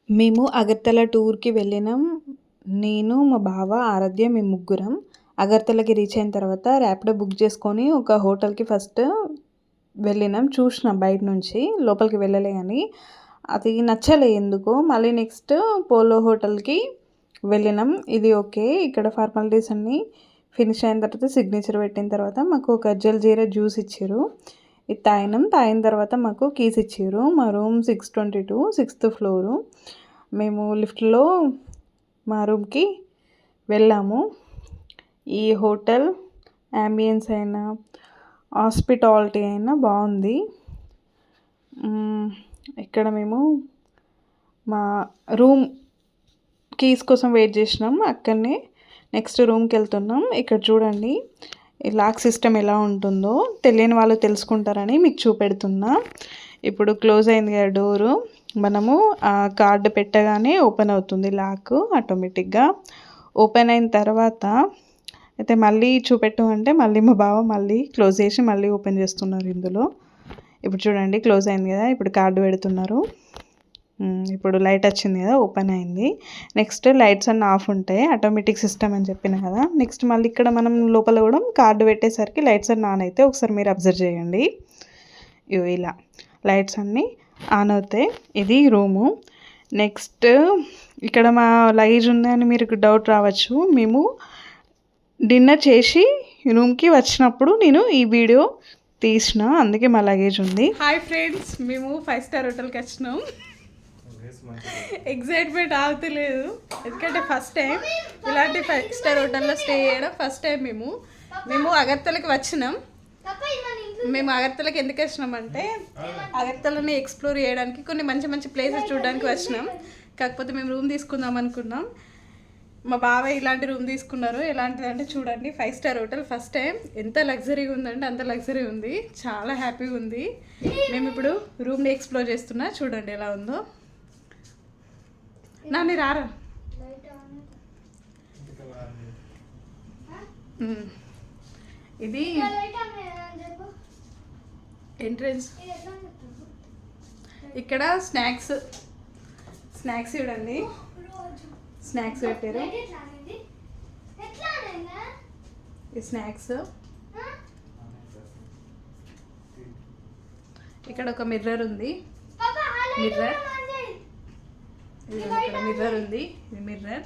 మేము అగర్తల టూర్‌కి వెళ్ళినాం. నేను, మా బావ, ఆరాధ్య మేము ముగ్గురం. అగర్తలకి రీచ్ అయిన తర్వాత ర్యాపిడో బుక్ చేసుకొని ఒక హోటల్‌కి ఫస్ట్ వెళ్ళినాం. చూసినాం బయట నుంచి. లోపలికి వెళ్ళలే గానీ, అది నచ్చలే ఎందుకో. మళ్ళీ నెక్స్ట్ పోలో హోటల్‌కి వెళ్ళినాం. ఇది ఓకే. ఇక్కడ ఫార్మాలిటీస్ అన్నీ ఫినిష్ అయిన తర్వాత సిగ్నేచర్ పెట్టిన తర్వాత మాకు ఒక జల్జీరా జ్యూస్ ఇచ్చిర్రు. ఇది తాగినాం. తాగిన తర్వాత మాకు కీస్ ఇచ్చిర్రు. మా రూమ్ 622 సిక్స్త్ ఫ్లోరు. మేము లిఫ్ట్‌లో మా రూమ్‌కి వెళ్ళాము. ఈ హోటల్ యాంబియన్స్ అయినా, హాస్పిటాలిటీ అయినా బాగుంది. ఇక్కడ మేము మా రూమ్ కీస్ కోసం వెయిట్ చేసినాం. అక్కడనే నెక్స్ట్ రూమ్కి వెళ్తున్నాం. ఇక్కడ చూడండి ఈ లాక్ సిస్టమ్ ఎలా ఉంటుందో తెలియని వాళ్ళు తెలుసుకుంటారని మీకు చూపెడుతున్నా. ఇప్పుడు క్లోజ్ అయింది కదా డోరు. మనము ఆ కార్డు పెట్టగానే ఓపెన్ అవుతుంది లాక్ ఆటోమేటిక్గా. ఓపెన్ అయిన తర్వాత అయితే మళ్ళీ చూపెట్టు అంటే మళ్ళీ మా బావ మళ్ళీ క్లోజ్ చేసి మళ్ళీ ఓపెన్ చేస్తున్నారు ఇందులో. ఇప్పుడు చూడండి క్లోజ్ అయింది కదా. ఇప్పుడు కార్డు పెడుతున్నారు. ఇప్పుడు లైట్ వచ్చింది కదా, ఓపెన్ అయింది. నెక్స్ట్ లైట్స్ అన్నీ ఆఫ్ ఉంటాయి, ఆటోమేటిక్ సిస్టమ్ అని చెప్పిన కదా. నెక్స్ట్ మళ్ళీ ఇక్కడ మనం లోపల కూడా కార్డు పెట్టేసరికి లైట్స్ అన్నీ ఆన్ అయితే ఒకసారి మీరు అబ్జర్వ్ చేయండి. ఇలా లైట్స్ అన్నీ ఆన్ అవుతాయి. ఇది రూము. నెక్స్ట్ ఇక్కడ మా లగేజ్ ఉందని మీరు డౌట్ రావచ్చు. మేము డిన్నర్ చేసి రూమ్కి వచ్చినప్పుడు నేను ఈ వీడియో తీసిన, అందుకే మా లగేజ్ ఉంది. హాయ్ ఫ్రెండ్స్, మేము 5 స్టార్ హోటల్కి వచ్చినాం. ఎగ్జైట్మెంట్ ఆగుతలేదు ఎందుకంటే ఫస్ట్ టైం ఇలాంటి 5 స్టార్ హోటల్లో స్టే చేయడం ఫస్ట్ టైం. మేము అగర్తలకి వచ్చినాం. మేము అగర్తలకి ఎందుకు వచ్చినామంటే అగర్తలని ఎక్స్ప్లోర్ చేయడానికి, కొన్ని మంచి మంచి ప్లేసెస్ చూడడానికి వచ్చినాం. కాకపోతే మేము రూమ్ తీసుకుందాం అనుకున్నాం. మా బాబాయ్ ఇలాంటి రూమ్ తీసుకున్నారు. ఎలాంటిది అంటే చూడండి, 5 స్టార్ హోటల్. ఫస్ట్ టైం ఎంత లగ్జరీగా ఉందంటే అంత లగ్జరీ ఉంది. చాలా హ్యాపీగా ఉంది. మేము ఇప్పుడు రూమ్ని ఎక్స్ప్లోర్ చేస్తున్నా. చూడండి ఎలా ఉందో. నాని రారా. ఇది ఎంట్రన్స్. ఇక్కడ స్నాక్స్ చూడండి, స్నాక్స్ పెట్టారు. ఈ స్నాక్స్. ఇక్కడ ఒక మిర్రర్ ఉంది. మిర్రర్ ఇక్కడ మిర్రర్ ఉంది. ఇది మిర్రర్.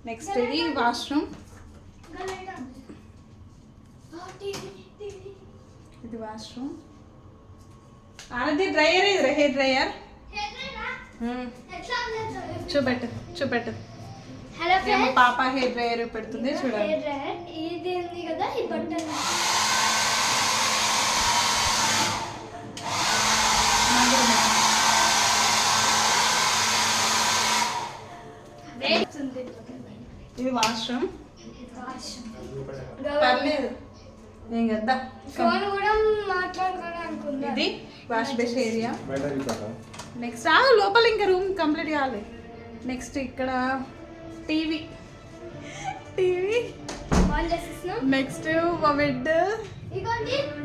నెక్స్ట్ ఇది వాష్రూమ్. ఇది వాష్రూమ్. ఆనది డ్రైయర్. ఇది హెయిర్ డ్రైయర్. చూపెట్టు. మా పాప హెయిర్ డ్రైయర్ పెడుతుంది చూడండి. ఇది వాష్రూమ్. పర్లేదు ఏం కదా. ఇది వాష్ బేస్ ఏరియా. నెక్స్ట్ లోపల ఇంకా రూమ్ కంప్లీట్ కావాలి. నెక్స్ట్ ఇక్కడ టీవీ. నెక్స్ట్ మా బెడ్.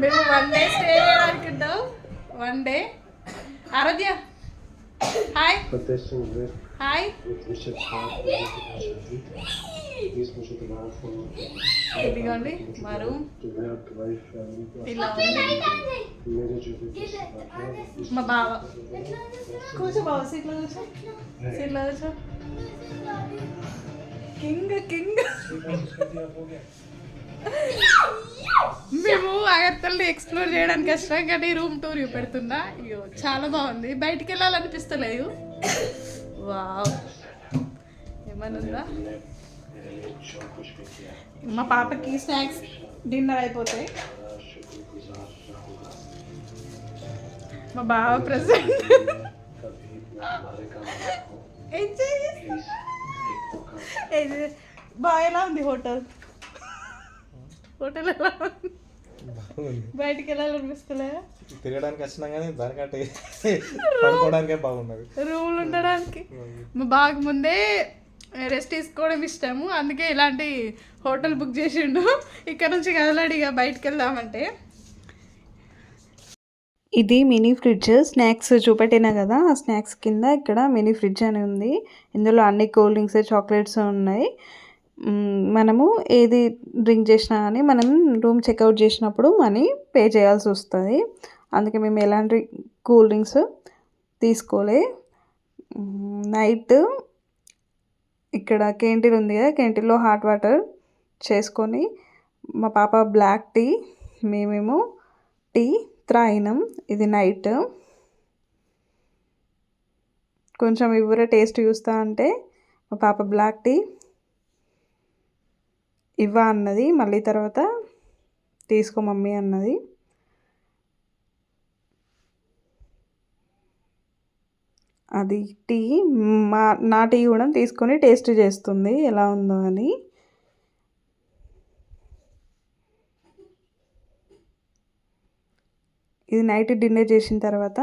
మేము 1 డే స్టే చేయడానుకుంటాం. 1 డే. ఆరాధ్య హాయ్. ఇదిగోండి మా రూమ్. ఇలా మా బావ. కూర్చో బావ, సీట్లో కూర్చో. కింగ్. మేము అగర్తల్ని ఎక్స్ప్లోర్ చేయడానికి వచ్చినాం కానీ రూమ్ టూర్ పెడుతున్నా. అయ్యో చాలా బాగుంది. బయటికి వెళ్ళాలనిపిస్తలేదు. వావ్, ఏమనుందా. మా పాపకి స్నాక్స్ డిన్నర్ అయిపోతాయి. మా బావ ప్రెసెంట్ బాగా ఎలా ఉంది హోటల్ ఎలా ఉంది? బయటికి వెళ్ళాలనిపిస్తలే. తిరగడానికి వచ్చినా కానీ దానికంటే పడుకోవడానికే బాగున్నది. రూమ్లు ఉండడానికి మా బాగా ముందే రెస్ట్ తీసుకోవడం ఇష్టము, అందుకే ఇలాంటి హోటల్ బుక్ చేసిండు. ఇక్కడ నుంచి కదలాడిగా బయటికి వెళ్దామంటే ఇది మినీ ఫ్రిడ్జ్. స్నాక్స్ చూపెట్టినా కదా, ఆ స్నాక్స్ కింద ఇక్కడ మినీ ఫ్రిడ్జ్ అని ఉంది. ఇందులో అన్ని కూల్ డ్రింక్స్, చాక్లెట్స్ ఉన్నాయి. మనము ఏది డ్రింక్ చేసినా కానీ మనం రూమ్ చెక్అవుట్ చేసినప్పుడు మనీ పే చేయాల్సి వస్తుంది. అందుకే మేము ఎలాంటి కూల్ డ్రింక్స్ తీసుకోలే. నైట్ ఇక్కడ క్యాంటీన్ ఉంది కదా, క్యాంటీన్లో హాట్ వాటర్ చేసుకొని మా పాప బ్లాక్ టీ, మేమేమో టీ త్రాగినాం. ఇది నైట్. కొంచెం ఇవ్వరే టేస్ట్ చూస్తా అంటే మా పాప బ్లాక్ టీ ఇవ్వ అన్నది. మళ్ళీ తర్వాత తీసుకో మమ్మీ అన్నది. అది టీ నా టీ కూడా తీసుకొని టేస్ట్ చేస్తుంది ఎలా ఉందో అని. ఇది నైట్ డిన్నర్ చేసిన తర్వాత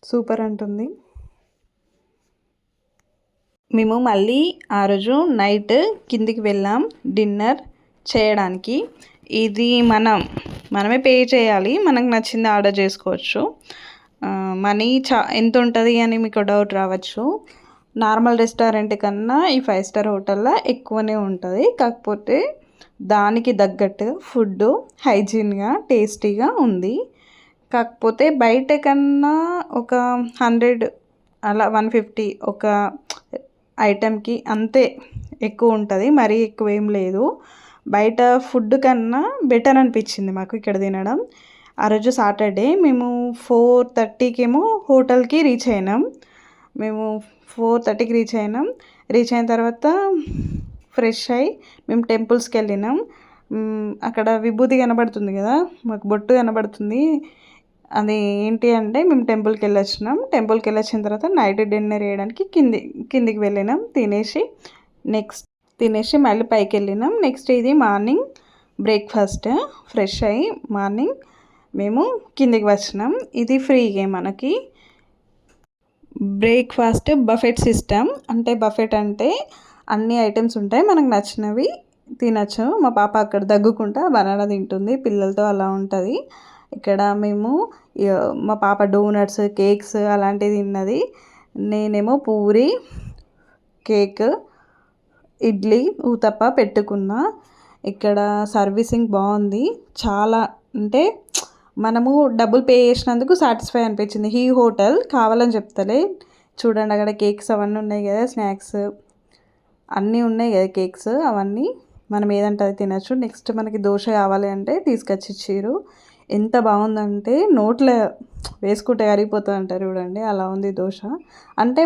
సూపర్ అంటుంది. మేము మళ్ళీ ఆ రోజు నైట్ కిందికి వెళ్ళాం డిన్నర్ చేయడానికి. ఇది మనమే పే చేయాలి, మనకు నచ్చింది ఆర్డర్ చేసుకోవచ్చు. మనీ ఎంత ఉంటుంది అని మీకు డౌట్ రావచ్చు. నార్మల్ రెస్టారెంట్ కన్నా ఈ 5 స్టార్ హోటల్లో ఎక్కువనే ఉంటుంది. కాకపోతే దానికి తగ్గట్టు ఫుడ్ హైజీన్గా టేస్టీగా ఉంది. కాకపోతే బయట కన్నా ఒక 100 అలా 150 ఒక ఐటెంకి అంతే ఎక్కువ ఉంటుంది, మరీ ఎక్కువ ఏం లేదు. బయట ఫుడ్ కన్నా బెటర్ అనిపించింది మాకు ఇక్కడ తినడం. ఆ రోజు సాటర్డే మేము 4:30కేమో హోటల్కి రీచ్ అయినాం. మేము 4:30కి రీచ్ అయినాం. రీచ్ అయిన తర్వాత ఫ్రెష్ అయ్యి మేము టెంపుల్స్కి వెళ్ళినాం. అక్కడ విభూతి కనబడుతుంది కదా, మాకు బొట్టు కనబడుతుంది. అది ఏంటి అంటే మేము టెంపుల్కి వెళ్ళొచ్చినాం. టెంపుల్కి వెళ్ళొచ్చిన తర్వాత నైట్ డిన్నర్ చేయడానికి కిందికి వెళ్ళినాం. తినేసి మళ్ళీ పైకి వెళ్ళినాం. నెక్స్ట్ ఇది మార్నింగ్ బ్రేక్ఫాస్ట్. ఫ్రెష్ అయ్యి మార్నింగ్ మేము కిందికి వచ్చినాం. ఇది ఫ్రీగే మనకి బ్రేక్ఫాస్ట్. బఫెట్ సిస్టమ్ అంటే బఫెట్ అంటే అన్ని ఐటమ్స్ ఉంటాయి, మనకు నచ్చినవి తినచ్చు. మా పాప అక్కడ దగ్గుకుంటా బనానా తింటుంది పిల్లలతో, అలా ఉంటుంది. ఇక్కడ మేము మా పాప డోనట్స్, కేక్స్ అలాంటివి తిన్నది. నేనేమో పూరి, కేక్, ఇడ్లీ, ఊతప్ప పెట్టుకున్నా. ఇక్కడ సర్వీసింగ్ బాగుంది చాలా. అంటే మనము డబ్బులు పే చేసినందుకు సాటిస్ఫై అనిపించింది. ఈ హోటల్ కావాలని చెప్తలే, చూడండి అక్కడ కేక్స్ అవన్నీ ఉన్నాయి కదా, స్నాక్స్ అన్నీ ఉన్నాయి కదా, కేక్స్ అవన్నీ మనం ఏదంటే అది తినచ్చు. నెక్స్ట్ మనకి దోశ కావాలి అంటే తీసుకొచ్చి ఇచ్చారు. ఎంత బాగుందంటే నోట్లో వేసుకుంటే కరిగిపోతుంది అంటారు చూడండి, అలా ఉంది దోశ. అంటే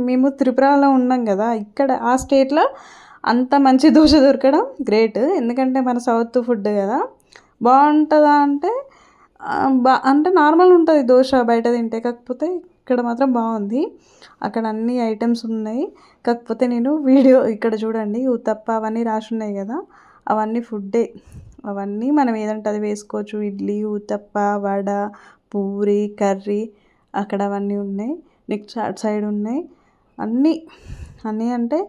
మేము త్రిపురలో ఉన్నాం కదా, ఇక్కడ ఆ స్టేట్లో అంత మంచి దోశ దొరకడం గ్రేట్. ఎందుకంటే మన సౌత్ ఫుడ్ కదా. బాగుంటుందా అంటే అంటే నార్మల్ ఉంటుంది దోశ బయట తింటే, కాకపోతే ఇక్కడ మాత్రం బాగుంది. అక్కడ అన్ని ఐటమ్స్ ఉన్నాయి. కాకపోతే నేను వీడియో ఇక్కడ చూడండి ఉత్తప్ప అవన్నీ రాసి ఉన్నాయి కదా, అవన్నీ ఫుడ్డే. అవన్నీ మనం ఏదంటే అది వేసుకోవచ్చు. ఇడ్లీ, ఉత్తప్ప, వడ, పూరి, కర్రీ అక్కడ అవన్నీ ఉన్నాయి. నెక్స్ట్ అటు సైడ్ ఉన్నాయి. అన్నీ అంటే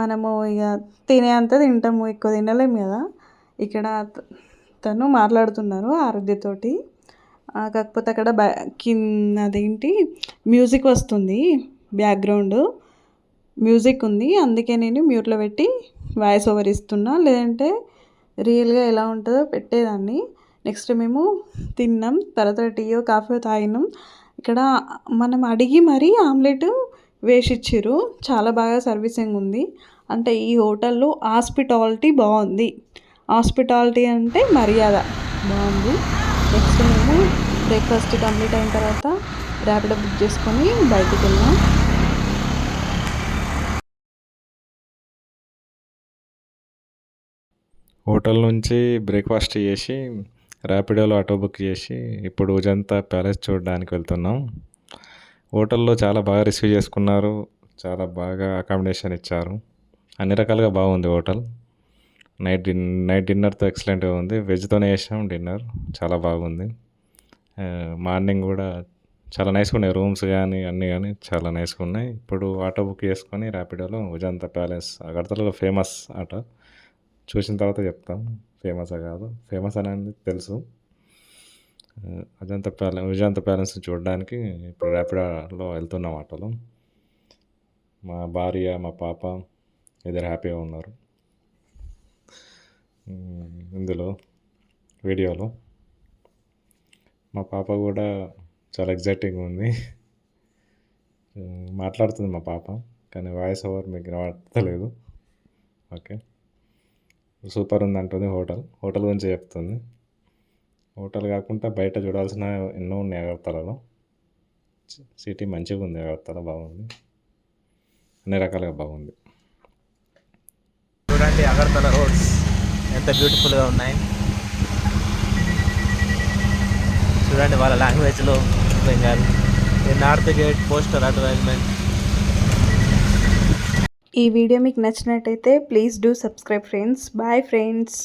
మనము ఇక తినే అంత తింటాము, ఎక్కువ తినలేము కదా. ఇక్కడ తను మాట్లాడుతున్నారు ఆరోగ్యతోటి. కాకపోతే అక్కడ అదేంటి మ్యూజిక్ వస్తుంది, బ్యాక్గ్రౌండ్ మ్యూజిక్ ఉంది. అందుకే నేను మ్యూట్లో పెట్టి వాయిస్ ఓవర్ ఇస్తున్నా, లేదంటే రియల్గా ఎలా ఉంటుందో పెట్టేదాన్ని. నెక్స్ట్ మేము తిన్నాం, తర్వాత టీయో కాఫీ తాగినాం. ఇక్కడ మనం అడిగి మరీ ఆమ్లెట్ వేసిచ్చారు. చాలా బాగా సర్వీసింగ్ ఉంది. అంటే ఈ హోటల్లో హాస్పిటాలిటీ బాగుంది. హాస్పిటాలిటీ అంటే మర్యాద బాగుంది. నెక్స్ట్ మేము బ్రేక్ఫాస్ట్ కంప్లీట్ అయిన తర్వాత ర్యాపిడో బుక్ చేసుకొని బయటికి వెళ్ళాం. హోటల్ నుంచి బ్రేక్ఫాస్ట్ చేసి ర్యాపిడోలో ఆటో బుక్ చేసి ఇప్పుడు ఉజంతా ప్యాలెస్ చూడడానికి వెళ్తున్నాం. హోటల్లో చాలా బాగా రిసీవ్ చేసుకున్నారు, చాలా బాగా అకామిడేషన్ ఇచ్చారు, అన్ని రకాలుగా బాగుంది హోటల్. నైట్ డిన్నర్తో ఎక్సలెంట్గా ఉంది. వెజ్తోనే చేసాం డిన్నర్, చాలా బాగుంది. మార్నింగ్ కూడా చాలా నైస్గా ఉన్నాయి, రూమ్స్ కానీ అన్నీ కానీ చాలా నైస్గా ఉన్నాయి. ఇప్పుడు ఆటో బుక్ చేసుకొని ర్యాపిడోలో ఉజంతా ప్యాలెస్, అగర్తలలో ఫేమస్ ఆటో, చూసిన తర్వాత చెప్తాం. ఫేమసా కాదు, ఫేమస్ అనేది తెలుసు. విజంత ప్యాలెస్ చూడడానికి ఇప్పుడు ర్యాపిడోలో వెళ్తున్నాం ఆటోలో. మా భార్య, మా పాప ఇద్దరు హ్యాపీగా ఉన్నారు ఇందులో వీడియోలో. మా పాప కూడా చాలా ఎగ్జైటింగ్గా ఉంది. మాట్లాడుతుంది మా పాప, కానీ వాయిస్ ఓవర్ మీకు వినబడతలేదు. ఓకే, సూపర్ ఉంది అంటుంది. హోటల్ గురించి చెప్తుంది. హోటల్ కాకుండా బయట చూడాల్సిన ఎన్నో ఉన్నాయి అగర్తలలో. సిటీ మంచిగా ఉంది, అగర్తల బాగుంది, అన్ని రకాలుగా బాగుంది. చూడండి అగర్తల రోడ్స్ ఎంత బ్యూటిఫుల్గా ఉన్నాయి. చూడండి వాళ్ళ లాంగ్వేజ్లో Bengal. North gate poster advertisement. ఈ వీడియో మీకు నచ్చినట్టయితే please do subscribe friends. Bye friends.